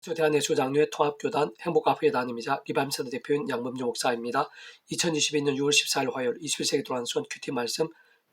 대한예수 장로회 통합교단 행복가프회단임이자 리바임센터 대표인 양범주 목사입니다. 2022년 6월 14일 화요일 21세기 도란순 큐티 말씀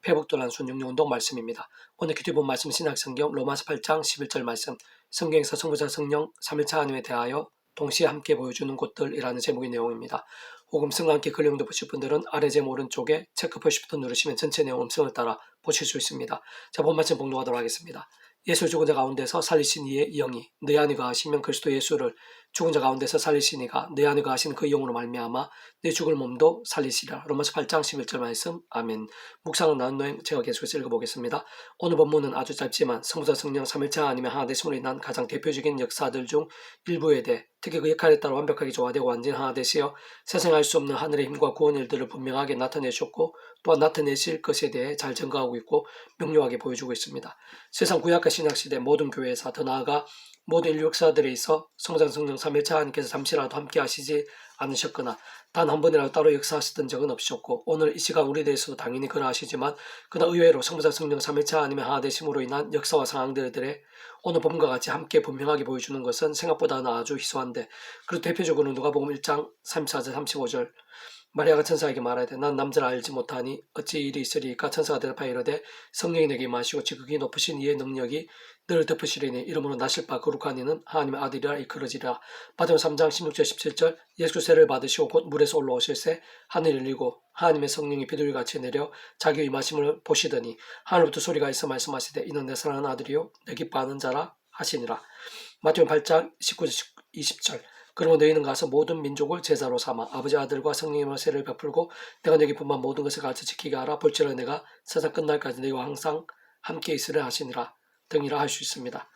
회복도란순 영영운동 말씀입니다. 오늘 큐티 본 말씀 신약성경 로마서 8장 11절 말씀 성경에서 성부자 성령 3일차 하나님에 대하여 동시에 함께 보여주는 곳들이라는 제목의 내용입니다. 복음성과 함께 글 영도 보실 분들은 아래 제목 오른쪽에 체크 표시 버튼 누르시면 전체 내용 음성을 따라 보실 수 있습니다. 자, 본 말씀 봉독하도록 하겠습니다. 예수 죽은 자 가운데서 살리신 이의 영이 내 안에 거하시면 그리스도 예수를 죽은 자 가운데서 살리신 이가 내 안에 거하신 그 영으로 말미암아 내 죽을 몸도 살리시리라. 로마서 8장 11절 말씀. 아멘. 묵상을 나눈 후에 제가 계속해서 읽어보겠습니다. 오늘 본문은 아주 짧지만 성부자 성령 3일차 하나님의 하나 되심으로 인한 가장 대표적인 역사들 중 일부에 대해 특히 그 역할에 따라 완벽하게 조화되고 완전히 하나 되시어 세상에 알 수 없는 하늘의 힘과 구원 일들을 분명하게 나타내셨고 또한 나타내실 것에 대해 잘 증거하고 있고 명료하게 보여주고 있습니다. 세상 구약과 신약시대 모든 교회에서 더 나아가 모든 인류 역사들에 있어 성장 성령 3일차 하나님께서 잠시라도 함께 하시지 않으셨거나 단 한 번이라도 따로 역사하셨던 적은 없으셨고 오늘 이 시간 우리에 대해서도 당연히 그러하시지만 그러나 의외로 성부자 성령 3일차 하나님의 하나 되심으로 인한 역사와 상황들에 오늘 본문과 같이 함께 분명하게 보여주는 것은 생각보다는 아주 희소한데 그리고 대표적으로 누가복음 1장 34절 35절 마리아가 천사에게 말하되 난 남자를 알지 못하니 어찌 일이 있으리까. 천사가 대답하여 이르되 성령이 내게 임하시고 지극히 높으신 이의 능력이 너를 덮으시리니 이름으로 나실 바 거룩한 이는 하나님의 아들이라 이끌어지리라. 마태복음 3장 16절 17절 예수 세례를 받으시고 곧 물에서 올라오실새 하늘이 열리고 하나님의 성령이 비둘기같이 내려 자기 임하심을 보시더니 하늘부터 소리가 있어 말씀하시되 이는 내 사랑하는 아들이요 내 기뻐하는 자라 하시니라. 마태복음 8장 19절 20절 그러면 너희는 가서 모든 민족을 제자로 삼아 아버지 아들과 성령의 세례를 베풀고 내가 너에게 분만 모든 것을 가르쳐 지키게 하라. 볼지라 내가 세상 끝날까지 너희와 항상 함께 있으려 하시니라 등이라 할 수 있습니다.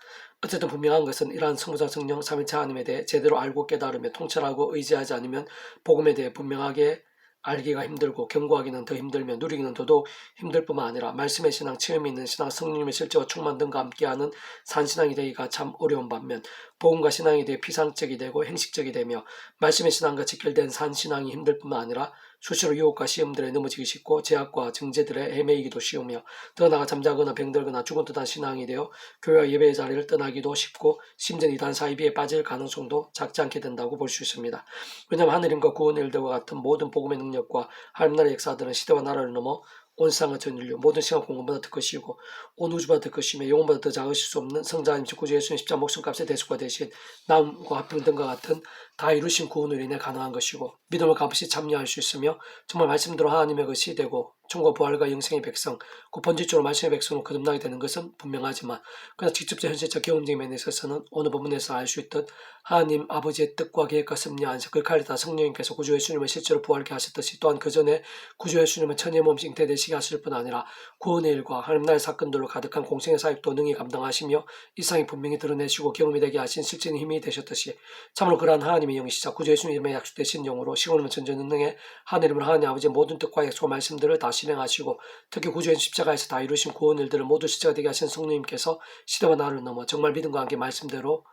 어쨌든 분명한 것은 이러한 성부자 성령 3일차 하나님에 대해 제대로 알고 깨달으며 통찰하고 의지하지 않으면 복음에 대해 분명하게 알기가 힘들고 경고하기는 더 힘들며 누리기는 더더욱 힘들 뿐만 아니라 말씀의 신앙, 체험이 있는 신앙, 성령님의 실제와 충만 등과 함께하는 산신앙이 되기가 참 어려운 반면 복음과 신앙에 대해 피상적이 되고 행식적이 되며 말씀의 신앙과 직결된 산신앙이 힘들 뿐만 아니라 수시로 유혹과 시험들에 넘어지기 쉽고 제약과 정죄들에 헤매이기도 쉬우며 더 나아가 잠자거나 병들거나 죽은 듯한 신앙이 되어 교회와 예배의 자리를 떠나기도 쉽고 심지어 이단 사이비에 빠질 가능성도 작지 않게 된다고 볼 수 있습니다. 왜냐하면 하늘임과 구원의 일들과 같은 모든 복음의 능력과 하나님 나라의 역사들은 시대와 나라를 넘어 온 세상과 전 인류 모든 시간 공간보다 더 크시고 온 우주보다 더 크시며 영혼보다 더 작으실 수 없는 성자님 즉 구주 예수님 십자가 목숨값의 대속과 대신 나음과 합병 등과 같은 다 이루신 구원으로 인해 가능한 것이고 믿음을 값없이 참여할 수 있으며 정말 말씀대로 하나님의 것이 되고 총과 부활과 영생의 백성 그 본질적으로 말씀의 백성으로 거듭나게 되는 것은 분명하지만 그러나 직접적 현실적 경험적인 면에 있어서는 오늘 부분에서 알 수 있듯 하나님 아버지의 뜻과 계획과 섭리 안에서 그 칼에 따라 성령님께서 구주 예수님을 실제로 부활케 하셨듯이 또한 그 전에 구주 예수님은 천의 몸 잉태되시게 하실 뿐 아니라 구원의 일과 하나님 나라의 사건들로 가득한 공생의 사역도 능히 감당하시며 이상이 분명히 드러내시고 경험이 되게 하신 실제는 힘이 되셨듯이 참으로 그러한 하나님의 영이시자 구주 예수님 이름에 약속되신 영으로 시온이면 전전능력의 하늘이면 하나님 아버지의 모든 뜻과 약속과 말씀들을 다 실행하시고 특히 구주의 십자가에서 다 이루신 구원 일들을 모두 실제가 되게 하신 성령님께서 시대와 나를 넘어 정말 믿음과 함께 말씀대로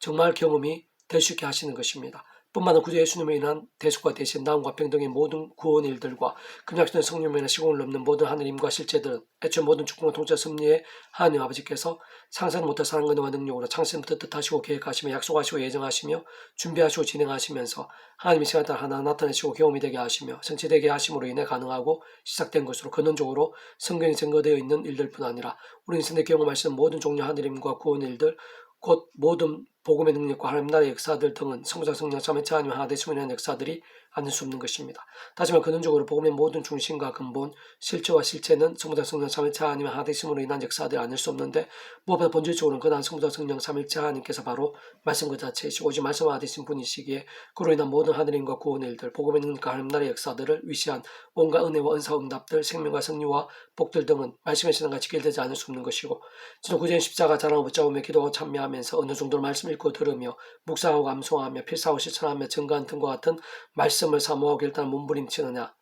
정말 경험이 될 수 있게 하시는 것입니다. 뿐만 아니라 구주 예수님에 인한 대속과 대신 나음과 병 등의 모든 구원 일들과 금약된 성령에 인한 시공을 넘는 모든 하늘임과 실제들은 애초에 모든 축복과 통치 섭리의 하나님 아버지께서 상상 못할 사랑과 은혜와 능력으로 창세부터 뜻하시고 계획하시며 약속하시고 예정하시며 준비하시고 진행하시면서 하나님의 시간에 따라 하나 나타내시고 경험이 되게 하시며 성취되게 하심으로 인해 가능하고 시작된 것으로 근원적으로 성경에 증거되어 있는 일들뿐 아니라 우리 인생에 경험할 수 있는 모든 종류 하늘임과 구원 일들 곧 모든 복음의 능력과 하나님 나라의 역사들 등은 성부자 성령 삼위일체 하나님 하나 되심으로 인한 역사들이 아닐 수 없는 것입니다. 다시 말해 근원적으로 복음의 모든 중심과 근본, 실체와 실체는 성부자 성령 삼위일체 하나님 하나 되심으로 인한 역사들이 아닐 수 없는데 무엇보다 본질적으로는 그날 성부자 성령 삼위일체 하나님께서 바로 말씀 그 자체이시고 오직 말씀 하나 되신 분이시기에 그로 인한 모든 하늘임과 구원의 일들, 복음의 능력과 하나님 나라의 역사들을 위시한 온갖 은혜와 은사 응답들, 생명과 승리와 복들 등은 말씀의 신앙과 직결되지 않을 수 없는 것이고 진짜 구주의 십자가 자랑을 붙잡으며 기도하고 참여하면서 어느 정도로 말씀 읽고 들으며 묵상하고 감수하며 필사하고 실천하며 증거한 등과 같은 말씀을 사모하고 결단한 몸부림치느냐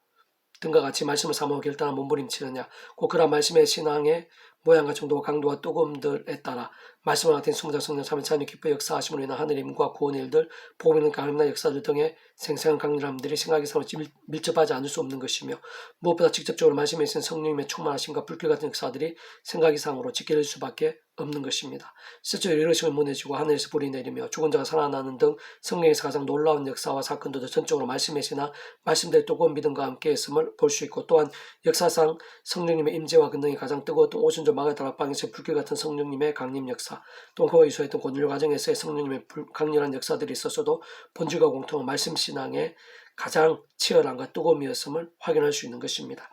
등과 같이 말씀을 사모하고 결단한 몸부림치느냐 곧 그런 말씀의 신앙의 모양과 정도와 강도와 뜨거움들에 따라 말씀을 같은 성자 성령 삼위일체 하나님 기뻐 역사하심으로 인한 하늘의 힘과 구원의 일들, 복음 있는 강력한 역사들 등의 생생한 강렬함들이 생각이 서로 밀접하지 않을 수 없는 것이며 무엇보다 직접적으로 말씀에 있는 성령님의 충만하심과 불길 같은 역사들이 생각 이상으로 지켜질 수밖에 없는 것입니다. 실제로 이러심을 문해지고 하늘에서 불이 내리며 죽은 자가 살아나는 등 성령에서 가장 놀라운 역사와 사건들도 전적으로 말씀에서나 말씀대로 뜨거운 믿음과 함께 했음을 볼 수 있고, 또한 역사상 성령님의 임재와 근능이 가장 뜨거웠던 오순절 마가 다락방에서의 불길 같은 성령님의 강림 역사, 또 그와 유사했던 고넬료 과정에서의 성령님의 강렬한 역사들이 있었어도 본질과 공통은 말씀 신앙의 가장 치열함과 뜨거움이었음을 확인할 수 있는 것입니다.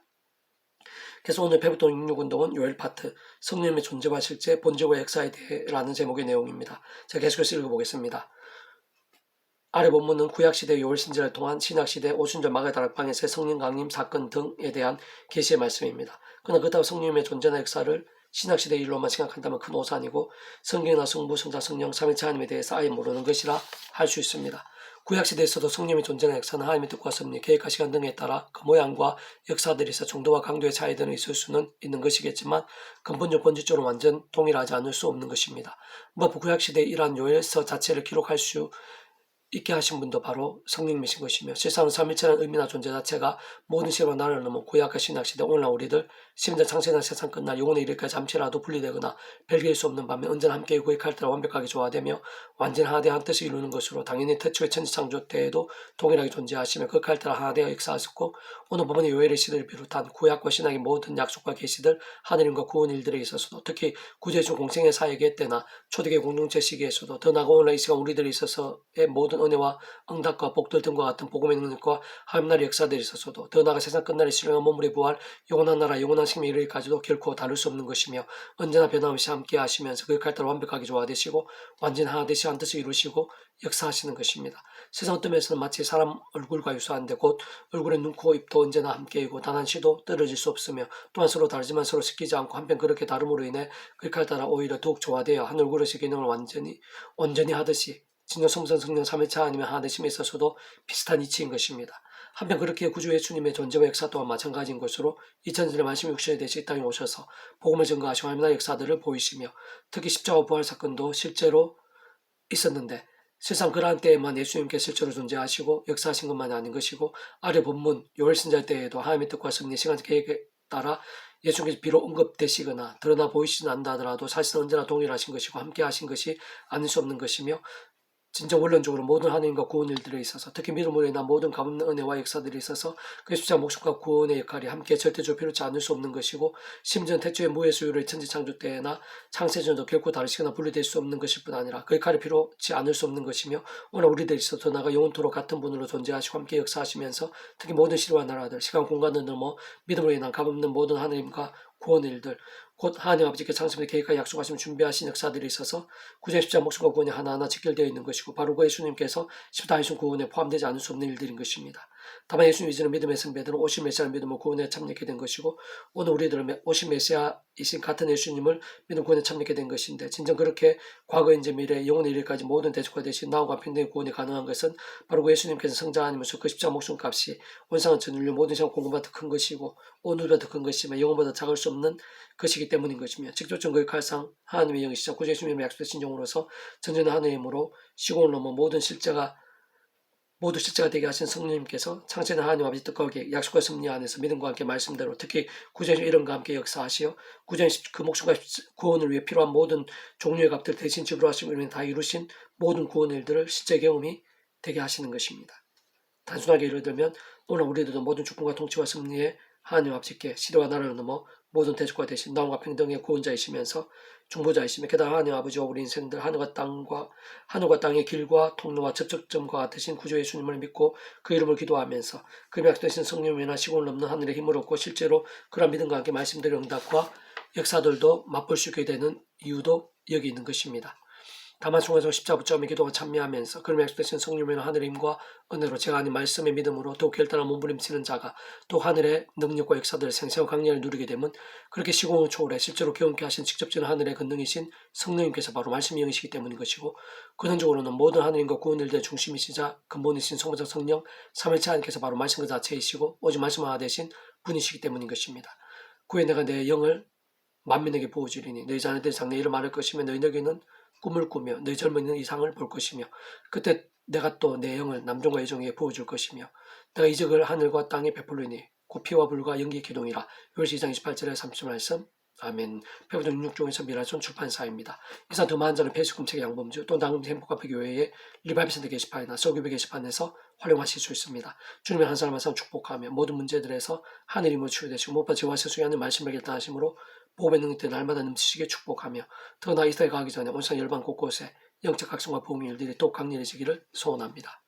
그래서 오늘 배부동 66운동은 요엘 파트, 성령님의 존재와 실제, 본질과 역사에 대해라는 제목의 내용입니다. 제가 계속해서 읽어보겠습니다. 아래 본문은 구약시대 요엘 신제를 통한 신약시대 오순절 마가다락방에서의 성령 강림 사건 등에 대한 계시의 말씀입니다. 그러나 그렇다고 성령님의 존재나 역사를 신약시대 일로만 생각한다면 큰 오산이고 성경이나 성부, 성자, 성령, 삼위일체 하나님에 대해서 아예 모르는 것이라 할 수 있습니다. 구약시대에서도 성령의 존재나 역사는 하나님의 뜻과 섭리, 계획과 시간 등에 따라 그 모양과 역사들이 있어 정도와 강도의 차이들은 있을 수는 있는 것이겠지만 근본적 본질적으로 완전 동일하지 않을 수 없는 것입니다. 무엇보다 구약시대의 이러한 요엘서 자체를 기록할 수 있게 하신 분도 바로 성령님이신 것이며, 실상은 삼위일체라는 의미나 존재 자체가 모든 시대와 나라를 넘어 구약과 신약시대 오늘날 우리들 심지어 창세나 세상 끝날 영혼의 이르기까지 잠시라도 분리되거나 별개일 수 없는 반면 언제나 함께 구획할 때라 완벽하게 조화되며 완전 하나되 한 뜻을 이루는 것으로 당연히 태초의 천지창조 때에도 동일하게 존재하시며 극할 때라 하나되어 역사하셨고, 오늘 법원의 요엘의 시대를 비롯한 구약과 신약의 모든 약속과 계시들, 하느님과 구원 일들에 있어서도, 특히 구제주 공생의 사역의 때나 초대교회 공동체 시기에서도, 더 나아가 오늘날 이 시간 우리들에 있어서의 모든 은혜와 응답과 복들 등과 같은 복음의 능력과 하나님의 역사들에 있어서도, 더 나아가 세상 끝날의 신령한 몸물의 부활, 영원한 나라, 영원한 생명에 이르기까지도 결코 다룰 수 없는 것이며, 언제나 변함없이 함께 하시면서 그 역할 따라 완벽하게 조화되시고 완전 하나 되시 한 뜻을 이루시고 역사하시는 것입니다. 세상 어떤 면에서는 마치 사람 얼굴과 유사한데 곧 얼굴의 눈, 코, 입도 언제나 함께이고 단 한 시도 떨어질 수 없으며, 또한 서로 다르지만 서로 섞이지 않고 한편 그렇게 다름으로 인해 그 역할 따라 오히려 더욱 조화되어 한 얼굴의 기능을 온전히 하듯이 진정 성전 성령 삼위일체 하나님의 하나됨에 있어서도 비슷한 이치인 것입니다. 한편 그렇게 구주 예수님의 존재와 역사 또한 마찬가지인 것으로 2000년의 말씀이 육신이 되시 이 땅에 오셔서 복음을 증거하시고 하나님의 역사들을 보이시며, 특히 십자가 부활 사건도 실제로 있었는데 세상 그러한 때에만 예수님께 실제로 존재하시고 역사하신 것만이 아닌 것이고, 아래 본문 요엘 신자 때에도 하나님의 뜻과 섭리, 시간 계획에 따라 예수님께서 비록 언급되시거나 드러나 보이시진 않는다 하더라도 사실은 언제나 동일하신 것이고 함께 하신 것이 아닐 수 없는 것이며, 진정 원론적으로 모든 하나님과 구원 일들에 있어서, 특히 믿음으로 인한 모든 값없는 은혜와 역사들이 있어서 그 십자가 목숨과 구원의 역할이 함께 절대적으로 필요치 않을 수 없는 것이고, 심지어 태초의 무의 수요를 천지창조 때나 창세전도 결코 다르시거나 분리될 수 없는 것일 뿐 아니라 그 역할이 필요치 않을 수 없는 것이며, 오늘 우리들이 있어 더 나아가 영원토록 같은 분으로 존재하시고 함께 역사하시면서 특히 모든 시대와 나라들, 시간 공간을 넘어 믿음으로 인한 값없는 모든 하나님과 구원의 일들, 곧 하나님 아버지께 창세의 계획과 약속하시면 준비하신 역사들이 있어서 구제 십자가 목숨과 구원이 하나하나 직결되어 있는 것이고, 바로 그 예수님께서 십자가의 구원에 포함되지 않을 수 없는 일들인 것입니다. 다만 예수님 이전의 믿음의 선배들은 오신 메시아를 믿음으로 구원에 참여하게 된 것이고, 오늘 우리들은 오신 메시아이신 같은 예수님을 믿음 구원에 참여하게 된 것인데, 진정 그렇게 과거 현재 미래 영원의 일까지 모든 대적과 되신 나와 평등의 구원이 가능한 것은 바로 그 예수님께서 성자 하나님으로서 그 십자가 목숨값이 원상은 전율로 모든 시간 공급보다 더 큰 것이고 오늘보다 더 큰 것이며 영혼보다 작을 수 없는 것이기 때문인 것이며, 직접적인 그 칼상 하나님의 영이시자 구주 예수님의 약속의 신종으로서 전전의 하나님의 힘으로 시공을 넘어 모두 실제가 되게 하신 성령님께서 창세는 하나님 아버지 뜻과 약속과 섭리 안에서 믿음과 함께 말씀대로 특히 구제의 이름과 함께 역사하시어 구제의 그 목숨과 구원을 위해 필요한 모든 종류의 값들 대신 지불하심으로 다 이루신 모든 구원 일들을 실제 경험이 되게 하시는 것입니다. 단순하게 예를 들면 오늘 우리들도 모든 주권과 통치와 섭리에 하나님 아버지께 시대와 나라를 넘어 모든 대적과 대신 나와 평등의 구원자이시면서 중보자이시며, 게다가 하나님 아버지와 우리 인생들 하늘과 땅의 길과 통로와 접촉점과 같으신 구주 예수님을 믿고 그 이름을 기도하면서 그 약속되신 성령이나 시공을 넘는 하늘의 힘을 얻고 실제로 그런 믿음과 함께 말씀드린 응답과 역사들도 맛볼 수 있게 되는 이유도 여기 있는 것입니다. 다만 중간에서 십자가 붙잡으며 기도가 찬미하면서 그럼 약속되신 성령이나 하늘의 힘과 은혜로 제가 아닌 말씀의 믿음으로 더욱 결단한 몸부림치는 자가 또 하늘의 능력과 역사들을 생생한 강렬을 누리게 되면, 그렇게 시공을 초월해 실제로 경험케 하신 직접적인 하늘의 권능이신 성령님께서 바로 말씀의 영이시기 때문인 것이고, 근원적으로는 모든 하느님과 구원 일들의 중심이시자 근본이신 성부자 성령 삼위일체 하나님께서 바로 말씀 그 자체이시고 오직 말씀 하나 되신 분이시기 때문인 것입니다. 그에 내가 내 영을 만민에게 부어주리니 너희 자녀들이 장래일을 말할 것이며 너희에게는 꿈을 꾸며 너희 젊은이는 이상을 볼 것이며 그때 내가 또 내 영을 남종과 여종에게 부어줄 것이며 내가 이적을 하늘과 땅에 베풀리니 곧 피와 불과 연기의 기동이라. 요시 2장 28절에 30절 말씀. 아멘. 배부른 66종에서 미라손 출판사입니다. 이상 더 많은 자는 페이스꿈책의 양범주 또 나눔 행복카페 교회의 리바이브센터 게시판이나 서교배 게시판에서 활용하실 수 있습니다. 주님의 한 사람 한 사람 축복하며 모든 문제들에서 하늘이 치유되시고 무엇보다 저와 세상에 하는 말씀을 결단하심으로 보험의 능력들 날마다 넘치시게 축복하며 더 나아 이 세상에 가기 전에 온상 열방 곳곳에 영적 각성과 복음의 일들이 또 강렬해지기를 소원합니다.